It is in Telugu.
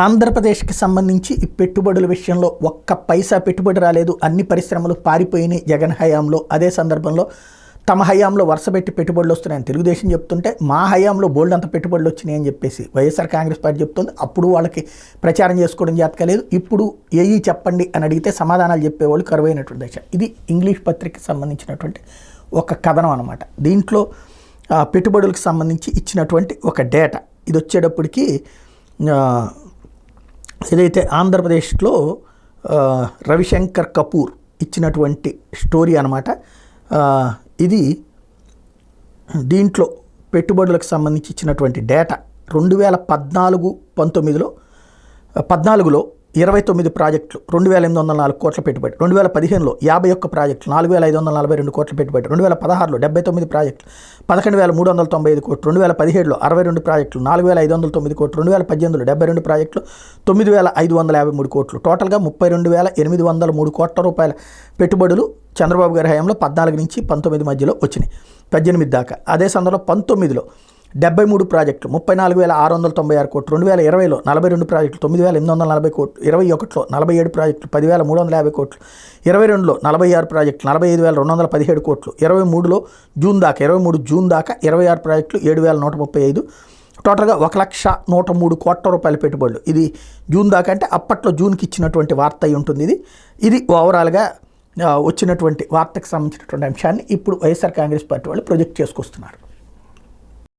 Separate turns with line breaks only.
ఆంధ్రప్రదేశ్కి సంబంధించి ఈ పెట్టుబడుల విషయంలో ఒక్క పైసా పెట్టుబడి రాలేదు, అన్ని పరిశ్రమలు పారిపోయినాయి జగన్ హయాంలో. అదే సందర్భంలో తమ హయాంలో వరుసపెట్టి పెట్టుబడులు వస్తున్నాయని తెలుగుదేశం చెప్తుంటే, మా హయాంలో బోల్డ్ అంత పెట్టుబడులు వచ్చినాయి అని చెప్పేసి వైఎస్ఆర్ కాంగ్రెస్ పార్టీ చెప్తుంది. అప్పుడు వాళ్ళకి ప్రచారం చేసుకోవడం జాతకలేదు. ఇప్పుడు ఏఈ చెప్పండి అని అడిగితే సమాధానాలు చెప్పేవాళ్ళు కరువైనటువంటి దశ. ఇది ఇంగ్లీష్ పత్రికకి సంబంధించినటువంటి ఒక కథనం అనమాట. దీంట్లో పెట్టుబడులకు సంబంధించి ఇచ్చినటువంటి ఒక డేటా ఇది వచ్చేటప్పటికి ఏదైతే ఆంధ్రప్రదేశ్లో రవిశంకర్ కపూర్ ఇచ్చినటువంటి స్టోరీ అనమాట. ఇది దీంట్లో పెట్టుబడులకు సంబంధించి ఇచ్చినటువంటి డేటా 2014-19లో 29 ప్రాజెక్టులు 2804 కోట్ల పెట్టుబడి, 2015లో 51 ప్రాజెక్టులు 4542 కోట్ల పెట్టుబడి, 2016లో 79 ప్రాజెక్టులు 11395 కోట్లు, 2017లో 62 ప్రాజెక్టులు 4509 కోట్లు, 2018లో 72 ప్రాజెక్టులు 9553 కోట్లు, టోటల్గా 32803 కోట్ల రూపాయల పెట్టుబడులు చంద్రబాబు గారి హయాంలో 14 నుంచి 19 మధ్యలో వచ్చినాయి, 18 దాకా. అదే సందర్భంలో 19లో 73 ప్రాజెక్టులు 34696 కోట్లు, 2020లో 42 ప్రాజెక్టులు 9840 కోట్లు, 21లో 47 ప్రాజెక్టులు 10350 కోట్లు, 22లో 46 ప్రాజెక్టులు 45217 కోట్లు, 23 జూన్ దాకా 26 ప్రాజెక్టులు 7135, టోటల్గా 1,103 కోట్ల రూపాయల పెట్టుబడులు. ఇది జూన్ దాకా అంటే అప్పట్లో జూన్కి ఇచ్చినటువంటి వార్త అయి ఉంటుంది. ఇది ఓవరాల్గా వచ్చినటువంటి వార్తకు సంబంధించినటువంటి అంశాన్ని ఇప్పుడు వైఎస్ఆర్ కాంగ్రెస్ పార్టీ వాళ్ళు ప్రొజెక్ట్ చేసుకొస్తున్నారు.